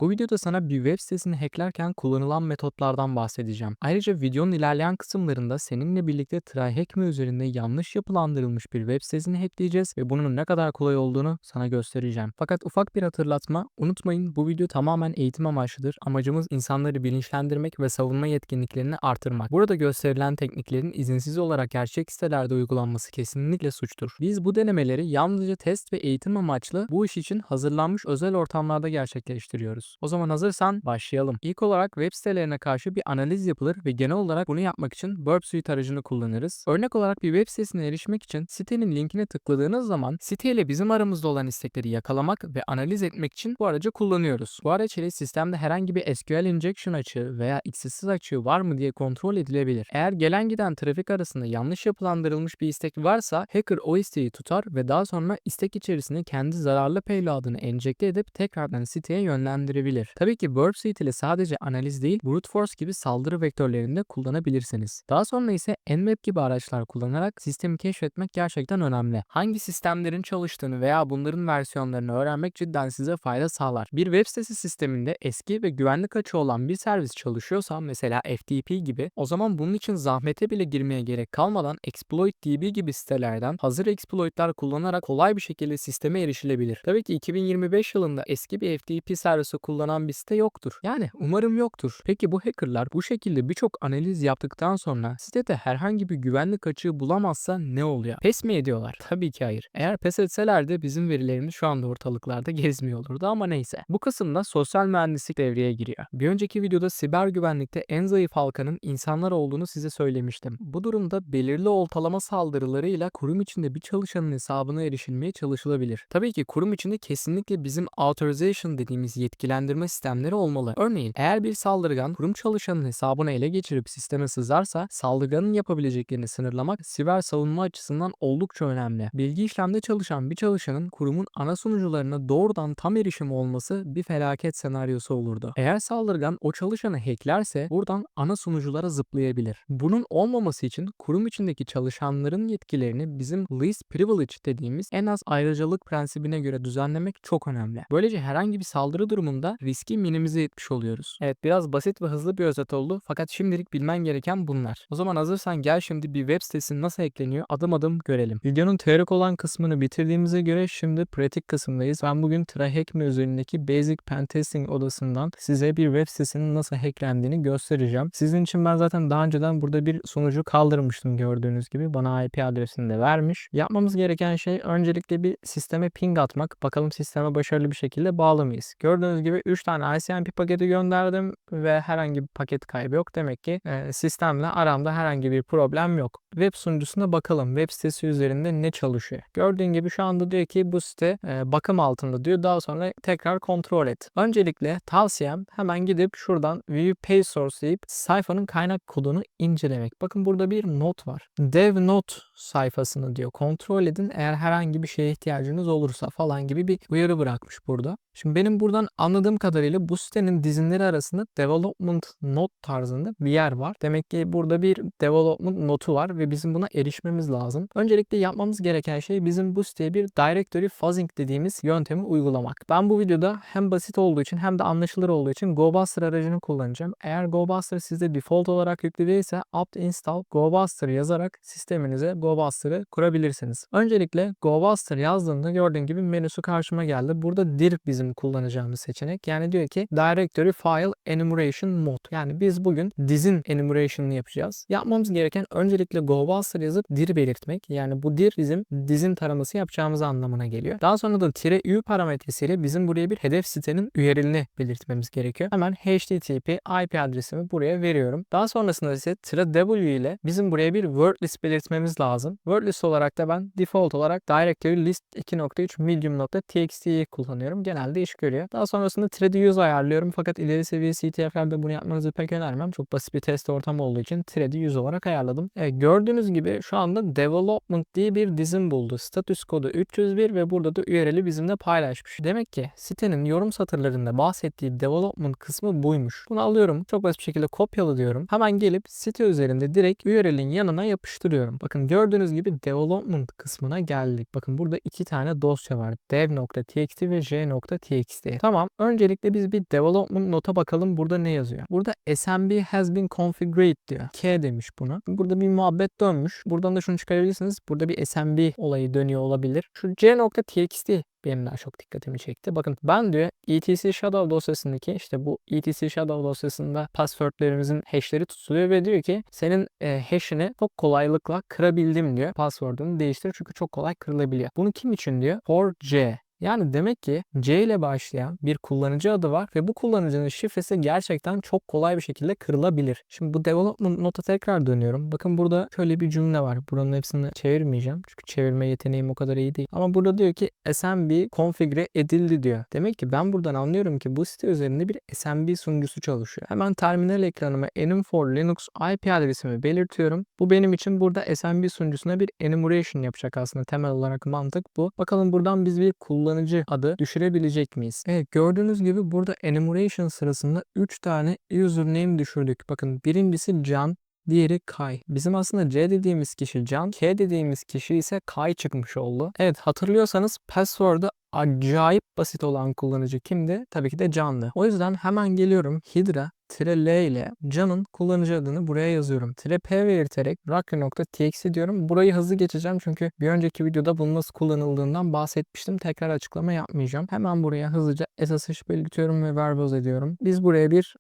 Bu videoda sana bir web sitesini hacklerken kullanılan metotlardan bahsedeceğim. Ayrıca videonun ilerleyen kısımlarında seninle birlikte TryHackMe üzerinde yanlış yapılandırılmış bir web sitesini hackleyeceğiz ve bunun ne kadar kolay olduğunu sana göstereceğim. Fakat ufak bir hatırlatma, unutmayın bu video tamamen eğitim amaçlıdır. Amacımız insanları bilinçlendirmek ve savunma yetkinliklerini artırmak. Burada gösterilen tekniklerin izinsiz olarak gerçek sitelerde uygulanması kesinlikle suçtur. Biz bu denemeleri yalnızca test ve eğitim amaçlı bu iş için hazırlanmış özel ortamlarda gerçekleştiriyoruz. O zaman hazırsan başlayalım. İlk olarak web sitelerine karşı bir analiz yapılır ve genel olarak bunu yapmak için Burp Suite aracını kullanırız. Örnek olarak bir web sitesine erişmek için sitenin linkine tıkladığınız zaman siteyle bizim aramızda olan istekleri yakalamak ve analiz etmek için bu aracı kullanıyoruz. Bu araç ile sistemde herhangi bir SQL injection açığı veya XSS açığı var mı diye kontrol edilebilir. Eğer gelen giden trafik arasında yanlış yapılandırılmış bir istek varsa hacker o isteği tutar ve daha sonra istek içerisine kendi zararlı payload'ını enjekte edip tekrardan siteye yönlendirebilir. Tabii ki Burp Suite ile sadece analiz değil, brute force gibi saldırı vektörlerini de kullanabilirsiniz. Daha sonra ise Nmap gibi araçlar kullanarak sistemi keşfetmek gerçekten önemli. Hangi sistemlerin çalıştığını veya bunların versiyonlarını öğrenmek cidden size fayda sağlar. Bir web sitesi sisteminde eski ve güvenlik açığı olan bir servis çalışıyorsa, mesela FTP gibi, o zaman bunun için zahmete bile girmeye gerek kalmadan ExploitDB gibi sitelerden hazır exploitlar kullanarak kolay bir şekilde sisteme erişilebilir. Tabii ki 2025 yılında eski bir FTP servisi kullanan bir site yoktur. Yani umarım yoktur. Peki bu hackerlar bu şekilde birçok analiz yaptıktan sonra sitede herhangi bir güvenlik açığı bulamazsa ne oluyor? Pes mi ediyorlar? Tabii ki hayır. Eğer pes etselerdi bizim verilerimiz şu anda ortalıklarda gezmiyor olurdu ama neyse. Bu kısımda sosyal mühendislik devreye giriyor. Bir önceki videoda siber güvenlikte en zayıf halkanın insanlar olduğunu size söylemiştim. Bu durumda belirli oltalama saldırılarıyla kurum içinde bir çalışanın hesabına erişilmeye çalışılabilir. Tabii ki kurum içinde kesinlikle bizim authorization dediğimiz yetkilendirme sistemleri olmalı. Örneğin eğer bir saldırgan kurum çalışanının hesabını ele geçirip sisteme sızarsa saldırganın yapabileceklerini sınırlamak siber savunma açısından oldukça önemli. Bilgi işlemde çalışan bir çalışanın kurumun ana sunucularına doğrudan tam erişimi olması bir felaket senaryosu olurdu. Eğer saldırgan o çalışanı hacklerse buradan ana sunuculara zıplayabilir. Bunun olmaması için kurum içindeki çalışanların yetkilerini bizim least privilege dediğimiz en az ayrıcalık prensibine göre düzenlemek çok önemli. Böylece herhangi bir saldırı durumunda riski minimize etmiş oluyoruz. Evet, biraz basit ve hızlı bir özet oldu fakat şimdilik bilmen gereken bunlar. O zaman hazırsan gel şimdi bir web sitesi nasıl ekleniyor adım adım görelim. Videonun teorik olan kısmını bitirdiğimize göre şimdi pratik kısımdayız. Ben bugün TryHackMe üzerindeki Basic Pen Testing odasından size bir web sitesinin nasıl hacklendiğini göstereceğim. Sizin için ben zaten daha önceden burada bir sunucu kaldırmıştım, gördüğünüz gibi. Bana IP adresini de vermiş. Yapmamız gereken şey öncelikle bir sisteme ping atmak. Bakalım sisteme başarılı bir şekilde bağlı mıyız? Gördüğünüz gibi 3 tane ICMP paketi gönderdim ve herhangi bir paket kaybı yok. Demek ki sistemle aramda herhangi bir problem yok. Web sunucusuna bakalım. Web sitesi üzerinde ne çalışıyor? Gördüğün gibi şu anda diyor ki bu site bakım altında diyor. Daha sonra tekrar kontrol et. Öncelikle tavsiyem hemen gidip şuradan view page source deyip sayfanın kaynak kodunu incelemek. Bakın burada bir not var. Dev note sayfasını diyor kontrol edin eğer herhangi bir şeye ihtiyacınız olursa falan gibi bir uyarı bırakmış burada. Şimdi benim buradan anladığım kadarıyla bu sitenin dizinleri arasında development note tarzında bir yer var. Demek ki burada bir development notu var ve bizim buna erişmemiz lazım. Öncelikle yapmamız gereken şey bizim bu siteye bir directory fuzzing dediğimiz yöntemi uygulamak. Ben bu videoda hem basit olduğu için hem de anlaşılır olduğu için GoBuster aracını kullanacağım. Eğer GoBuster sizde default olarak yüklü değilse apt install GoBuster yazarak sisteminize GoBuster'ı kurabilirsiniz. Öncelikle GoBuster yazdığımda gördüğün gibi menüsü karşıma geldi. Burada dir bizim kullanacağımız seçenek. Yani diyor ki Directory File Enumeration Mode. Yani biz bugün dizin enumeration'ını yapacağız. Yapmamız gereken öncelikle GoBuster yazıp dir belirtmek. Yani bu dir bizim dizin taraması yapacağımız anlamına geliyor. Daha sonra da -u parametresiyle bizim buraya bir hedef sitenin URL'ini belirtmemiz gerekiyor. Hemen HTTP IP adresimi buraya veriyorum. Daha sonrasında ise -w ile bizim buraya bir word list belirtmemiz lazım. Word list olarak da ben default olarak directory list 2.3 medium.txt'yi kullanıyorum. Genelde iş görüyor. Daha sonrasında -use ayarlıyorum fakat ileri seviye CTFL'de bunu yapmanızı pek önermem. Çok basit bir test ortamı olduğu için -use olarak ayarladım. Gördüğünüz gibi şu anda development diye bir dizim buldu. Status kodu 301 ve burada da URL'i bizimle paylaşmış. Demek ki sitenin yorum satırlarında bahsettiği development kısmı buymuş. Bunu alıyorum. Çok basit bir şekilde kopyala diyorum. Hemen gelip site üzerinde direkt URL'in yanına yapıştırıyorum. Bakın gördüğünüz gibi development kısmına geldik. Bakın burada iki tane dosya var. dev.txt ve j.txt. Tamam. Öncelikle biz bir development nota bakalım burada ne yazıyor. Burada SMB has been configured diyor. K demiş buna. Burada bir muhabbet dönmüş. Buradan da şunu çıkarabilirsiniz. Burada bir SMB olayı dönüyor olabilir. Şu c.txt benim daha çok dikkatimi çekti. Bakın ben diyor etc shadow dosyasındaki işte bu etc shadow dosyasında passwordlerimizin hashleri tutuluyor ve diyor ki senin hash'ini çok kolaylıkla kırabildim diyor. Password'unu değiştir çünkü çok kolay kırılabiliyor. Bunu kim için diyor? For C. Yani demek ki C ile başlayan bir kullanıcı adı var ve bu kullanıcının şifresi gerçekten çok kolay bir şekilde kırılabilir. Şimdi bu development nota tekrar dönüyorum. Bakın burada şöyle bir cümle var. Buranın hepsini çevirmeyeceğim. Çünkü çevirme yeteneğim o kadar iyi değil. Ama burada diyor ki SMB konfigüre edildi diyor. Demek ki ben buradan anlıyorum ki bu site üzerinde bir SMB sunucusu çalışıyor. Hemen terminal ekranıma enum4 Linux IP adresimi belirtiyorum. Bu benim için burada SMB sunucusuna bir enumeration yapacak aslında. Temel olarak mantık bu. Bakalım buradan biz bir kullanıcı adı düşürebilecek miyiz? Evet, gördüğünüz gibi burada enumeration sırasında 3 tane username düşürdük. Bakın birincisi Can, diğeri Kay. Bizim aslında C dediğimiz kişi Can, K dediğimiz kişi ise Kay çıkmış oldu. Evet, hatırlıyorsanız password'ı acayip basit olan kullanıcı kimdi? Tabii ki de Can'dı. O yüzden hemen geliyorum Hydra -L ile Can'ın kullanıcı adını buraya yazıyorum. -P belirterek rocky.txt diyorum. Burayı hızlı geçeceğim çünkü bir önceki videoda bunun nasıl kullanıldığından bahsetmiştim. Tekrar açıklama yapmayacağım. Hemen buraya hızlıca SSH belirtiyorum ve verboz ediyorum. Biz buraya bir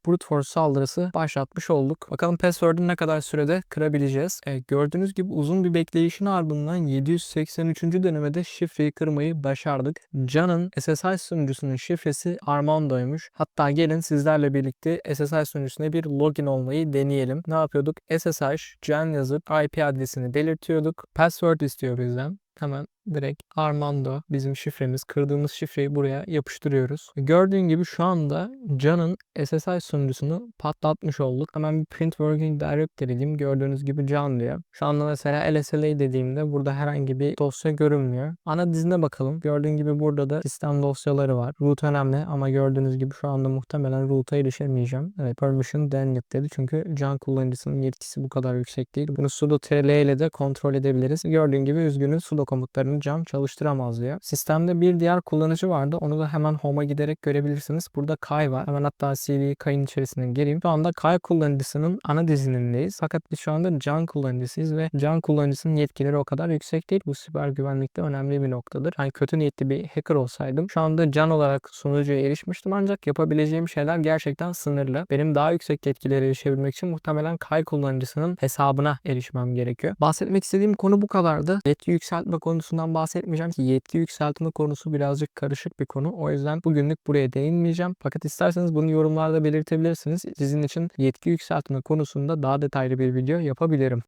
brute force saldırısı başlatmış olduk. Bakalım password'ü ne kadar sürede kırabileceğiz. Gördüğünüz gibi uzun bir bekleyişin ardından 783. denemede şifreyi kırmayı başardık. Can'ın SSH sunucusunun şifresi Armando'ymuş. Hatta gelin sizlerle birlikte SSH sunucusuna bir login olmayı deneyelim. Ne yapıyorduk? SSH Can yazıp IP adresini belirtiyorduk. Password istiyor bizden. Hemen direkt Armando bizim şifremiz. Kırdığımız şifreyi buraya yapıştırıyoruz. Gördüğün gibi şu anda Can'ın SSH sunucusunu patlatmış olduk. Hemen bir print working directory diyeyim. Gördüğünüz gibi Can diyor. Şu anda mesela lsla dediğimde burada herhangi bir dosya görünmüyor. Ana dizine bakalım. Gördüğün gibi burada da sistem dosyaları var. Root önemli ama gördüğünüz gibi şu anda muhtemelen root'a erişemeyeceğim. Evet, permission denied dedi. Çünkü Can kullanıcısının yetkisi bu kadar yüksek değil. Bunu sudo -l ile de kontrol edebiliriz. Gördüğün gibi üzgünüm sudo komutlarını Can çalıştıramaz diyor. Sistemde bir diğer kullanıcı vardı. Onu da hemen home'a giderek görebilirsiniz. Burada Kay var. Hemen hatta CD Kay'ın içerisine gireyim. Şu anda Kay kullanıcısının ana dizinindeyiz. Fakat biz şu anda Can kullanıcısıyız ve Can kullanıcısının yetkileri o kadar yüksek değil. Bu siber güvenlikte önemli bir noktadır. Hani kötü niyetli bir hacker olsaydım şu anda Can olarak sunucuya erişmiştim ancak yapabileceğim şeyler gerçekten sınırlı. Benim daha yüksek yetkilere erişebilmek için muhtemelen Kay kullanıcısının hesabına erişmem gerekiyor. Bahsetmek istediğim konu bu kadardı. Yetki yükseltme konusundan bahsetmeyeceğim ki yetki yükseltme konusu birazcık karışık bir konu. O yüzden bugünlük buraya değinmeyeceğim. Fakat isterseniz bunu yorumlarda belirtebilirsiniz. Sizin için yetki yükseltme konusunda daha detaylı bir video yapabilirim.